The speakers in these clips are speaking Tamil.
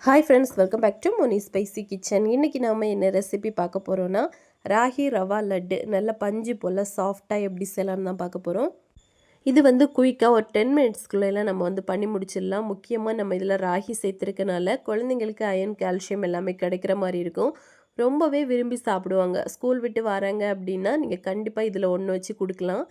Hi friends, welcome back to Moni spicy kitchen. இன்றைக்கி நாம் என்ன ரெசிபி பார்க்க போகிறோன்னா, ராகி ரவா லட்டு நல்ல பஞ்சு போல் சாஃப்டாக எப்படி செய்யலாம்னு தான் பார்க்க போகிறோம். இது வந்து குயிக்காக ஒரு 10 மினிட்ஸ்க்குள்ளெல்லாம் நம்ம வந்து பண்ணி முடிச்சிடலாம். முக்கியமாக நம்ம இதில் ராகி சேர்த்துருக்கனால குழந்தைங்களுக்கு அயன், கால்சியம் எல்லாமே கிடைக்கிற மாதிரி இருக்கும். ரொம்பவே விரும்பி சாப்பிடுவாங்க. ஸ்கூல் விட்டு வராங்க அப்படின்னா நீங்கள் கண்டிப்பாக இதில் ஒன்று வச்சு கொடுக்கலாம்.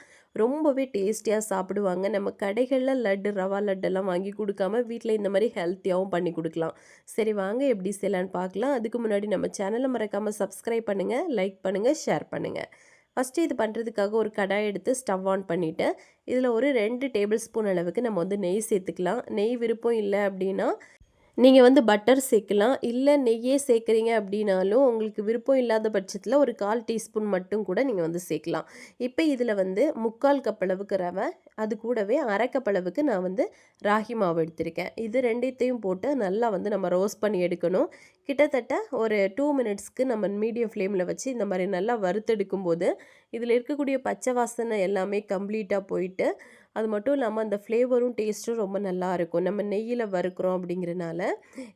ரொம்பவே டேஸ்டியாக சாப்பிடுவாங்க. நம்ம கடைகளில் லட்டு, ரவா லட்டெல்லாம் வாங்கி கொடுக்காம வீட்டில் இந்த மாதிரி ஹெல்த்தியாகவும் பண்ணி கொடுக்கலாம். சரி, வாங்க எப்படி செய்யலான்னு பார்க்கலாம். அதுக்கு முன்னாடி நம்ம சேனலை மறக்காமல் சப்ஸ்கிரைப் பண்ணுங்கள், லைக் பண்ணுங்கள், ஷேர் பண்ணுங்கள். ஃபஸ்ட்டு இது பண்ணுறதுக்காக ஒரு கடாய் எடுத்து ஸ்டவ் ஆன் பண்ணிவிட்டு இதில் ஒரு 2 டேபிள் ஸ்பூன் அளவுக்கு நம்ம வந்து நெய் சேர்த்துக்கலாம். நெய் விருப்பம் இல்லை அப்படின்னா நீங்கள் வந்து பட்டர் சேர்க்கலாம். இல்லை நெய்யே சேர்க்குறீங்க அப்படின்னாலும் உங்களுக்கு விருப்பம் இல்லாத பட்சத்தில் ஒரு 1/4 டீஸ்பூன் மட்டும் கூட நீங்கள் வந்து சேர்க்கலாம். இப்போ இதில் வந்து 3/4 கப் அளவுக்கு ரவை, அது கூடவே 1/2 கப் அளவுக்கு நான் வந்து ராகி மாவு எடுத்திருக்கேன். இது ரெண்டையும் போட்டு நல்லா வந்து நம்ம ரோஸ்ட் பண்ணி எடுக்கணும். கிட்டத்தட்ட ஒரு 2 மினிட்ஸ்க்கு நம்ம மீடியம் ஃப்ளேமில் வச்சு இந்த மாதிரி நல்லா வறுத்தெடுக்கும் போது இதில் இருக்கக்கூடிய பச்சை வாசனை எல்லாமே கம்ப்ளீட்டாக போயிட்டு, அது மட்டும் இல்லாமல் அந்த ஃப்ளேவரும் டேஸ்ட்டும் ரொம்ப நல்லாயிருக்கும். நம்ம நெய்யில் வறுக்கிறோம் அப்படிங்கிறனால.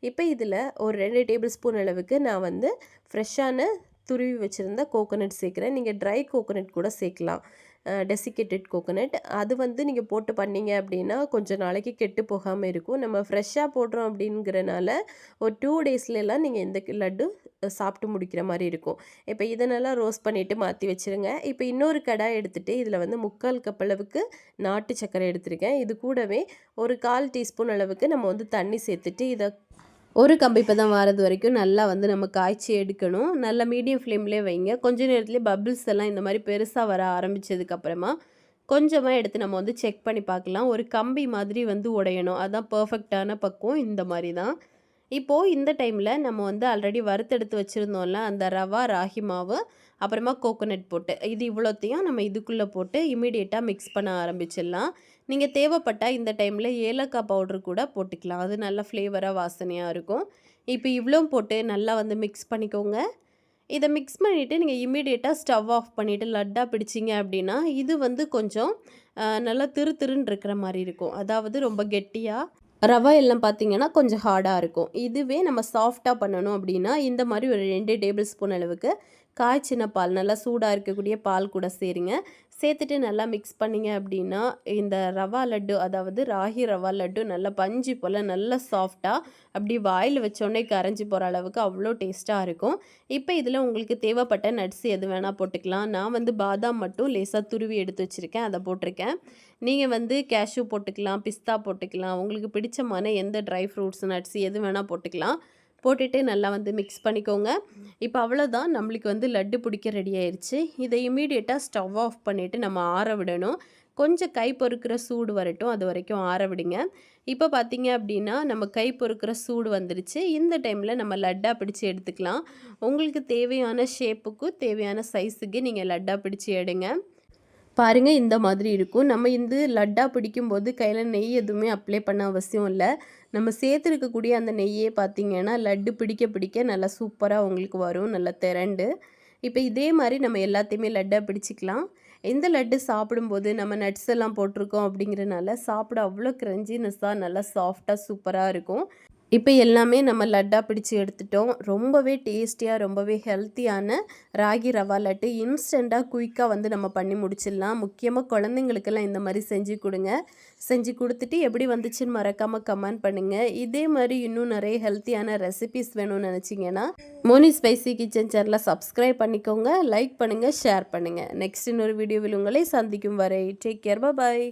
இப்போ இதில் ஒரு 2 டேபிள் ஸ்பூன் அளவுக்கு நான் வந்து ஃப்ரெஷ்ஷான துருவி வச்சுருந்த கோகோனட் சேர்க்குறேன். நீங்கள் ட்ரை கோகோனட் கூட சேர்க்கலாம். டெசிகேட்டட் கோகோனட் அது வந்து நீங்கள் போட்டு பண்ணிங்க அப்படின்னா கொஞ்சம் நாளைக்கு கெட்டு போகாமல் இருக்கும். நம்ம ஃப்ரெஷ்ஷாக போடுறோம் அப்படிங்கிறனால ஒரு 2 டேஸ்லலாம் நீங்கள் இந்த லட்டு சாப்பிட்டு முடிக்கிற மாதிரி இருக்கும். இப்போ இதனெல்லாம் ரோஸ்ட் பண்ணிவிட்டு மாற்றி வச்சுருங்க. இப்போ இன்னொரு கடாய் எடுத்துகிட்டு இதில் வந்து 3/4 கப் அளவுக்கு நாட்டு சர்க்கரை எடுத்திருக்கேன். இது கூடவே ஒரு 1/4 டீஸ்பூன் அளவுக்கு நம்ம வந்து தண்ணி சேர்த்துட்டு இதை ஒரு கம்பி பதம் வாரது வரைக்கும் நல்லா வந்து நம்ம காய்ச்சி எடுக்கணும். நல்லா மீடியம் ஃப்ளேம்லேயே வைங்க. கொஞ்ச நேரத்துலேயே பபிள்ஸ் எல்லாம் இந்த மாதிரி பெருசாக வர ஆரம்பித்ததுக்கப்புறமா கொஞ்சமாக எடுத்து நம்ம வந்து செக் பண்ணி பார்க்கலாம். ஒரு கம்பி மாதிரி வந்து உடையணும். அதுதான் பர்ஃபெக்டான பக்குவம். இந்த மாதிரி தான். இப்போது இந்த டைமில் நம்ம வந்து ஆல்ரெடி வறுத்தெடுத்து வச்சுருந்தோம்ல அந்த ரவா, ராகி மாவு, அப்புறமா கோகோனட் போட்டு இது இவ்வளோத்தையும் நம்ம இதுக்குள்ளே போட்டு இமீடியட்டாக மிக்ஸ் பண்ண ஆரம்பிச்சிடலாம். நீங்கள் தேவைப்பட்டால் இந்த டைமில் ஏலக்காய் பவுட்ரு கூட போட்டுக்கலாம். அது நல்ல ஃப்ளேவராக வாசனையாக இருக்கும். இப்போ இவ்வளோ போட்டு நல்லா வந்து மிக்ஸ் பண்ணிக்கோங்க. இதை மிக்ஸ் பண்ணிவிட்டு நீங்கள் இமீடியட்டாக ஸ்டவ் ஆஃப் பண்ணிவிட்டு லட்டாக பிடிச்சிங்க அப்படின்னா இது வந்து கொஞ்சம் நல்லா திருன்னு இருக்கிற மாதிரி இருக்கும். அதாவது ரொம்ப கெட்டியாக ரவை எல்லாம் பார்த்திங்கன்னா கொஞ்சம் ஹார்டாக இருக்கும். இதுவே நம்ம சாஃப்டாக பண்ணணும் அப்படின்னா இந்த மாதிரி ஒரு 2 டேபிள் ஸ்பூன் அளவுக்கு காய்ச்சின பால், நல்லா சூடாக இருக்கக்கூடிய பால் கூட சேருங்க. சேர்த்துட்டு நல்லா மிக்ஸ் பண்ணிங்க அப்படின்னா இந்த ரவா லட்டு, அதாவது ராகி ரவா லட்டு நல்லா பஞ்சு போல் நல்லா சாஃப்டாக அப்படி வாயில் வச்சோடனே கரைஞ்சி போகிற அளவுக்கு அவ்வளோ டேஸ்ட்டாக இருக்கும். இப்போ இதில் உங்களுக்கு தேவைப்பட்ட நட்ஸ் எது வேணால் போட்டுக்கலாம். நான் வந்து பாதாம் மட்டும் லேசாக துருவி எடுத்து வச்சுருக்கேன், அதை போட்டிருக்கேன். நீங்கள் வந்து கேஷ்யூ போட்டுக்கலாம், பிஸ்தா போட்டுக்கலாம். உங்களுக்கு பிடிச்சமான எந்த ட்ரை ஃப்ரூட்ஸ், நட்ஸ் எது வேணால் போட்டுக்கலாம். போட்டுட்டு நல்லா வந்து மிக்ஸ் பண்ணிக்கோங்க. இப்போ அவ்வளோதான், நம்மளுக்கு வந்து லட்டு பிடிக்க ரெடி ஆயிடுச்சு. இதை இமீடியட்டாக ஸ்டவ் ஆஃப் பண்ணிவிட்டு நம்ம ஆற விடணும். கொஞ்சம் கை பொறுக்கிற சூடு வரட்டும், அது வரைக்கும் ஆற விடுங்க. இப்போ பார்த்தீங்க அப்படின்னா நம்ம கை பொறுக்கிற சூடு வந்துருச்சு. இந்த டைமில் நம்ம லட்டாக பிடிச்சி எடுத்துக்கலாம். உங்களுக்கு தேவையான ஷேப்புக்கு தேவையான சைஸுக்கு நீங்கள் லட்டாக பிடிச்சி எடுங்க. பாருங்கள், இந்த மாதிரி இருக்கும். நம்ம இந்த லட்டா பிடிக்கும்போது கையில் நெய் எதுவுமே அப்ளை பண்ண அவசியம் இல்லை. நம்ம சேர்த்துருக்கக்கூடிய அந்த நெய்யே பார்த்திங்கன்னா லட்டு பிடிக்க பிடிக்க நல்லா சூப்பராக உங்களுக்கு வரும், நல்லா திரண்டு. இப்போ இதே மாதிரி நம்ம எல்லாத்தையுமே லட்டாக பிடிச்சிக்கலாம். இந்த லட்டு சாப்பிடும்போது நம்ம நட்ஸ் எல்லாம் போட்டிருக்கோம் அப்படிங்கிறனால சாப்பிட அவ்வளோ க்ரன்ச்சினஸ்ஸாக நல்லா சாஃப்டாக சூப்பராக இருக்கும். இப்போ எல்லாமே நம்ம லட்டாக பிடிச்சி எடுத்துட்டோம். ரொம்பவே டேஸ்டியாக, ரொம்பவே ஹெல்த்தியான ராகி ரவா லட்டு இன்ஸ்டண்ட்டாக குயிக்காக வந்து நம்ம பண்ணி முடிச்சிடலாம். முக்கியமாக குழந்தைங்களுக்கெல்லாம் இந்த மாதிரி செஞ்சு கொடுங்க. செஞ்சு கொடுத்துட்டு எப்படி வந்துச்சுன்னு மறக்காமல் கமெண்ட் பண்ணுங்கள். இதே மாதிரி இன்னும் நிறைய ஹெல்த்தியான ரெசிபிஸ் வேணும்னு நினச்சிங்கன்னா மோனி ஸ்பைசி கிச்சன் சேனலை சப்ஸ்கிரைப் பண்ணிக்கோங்க, லைக் பண்ணுங்கள், ஷேர் பண்ணுங்கள். நெக்ஸ்ட் இன்னொரு வீடியோவில் உங்களை சந்திக்கும் வரை டேக் கேர், பாய்.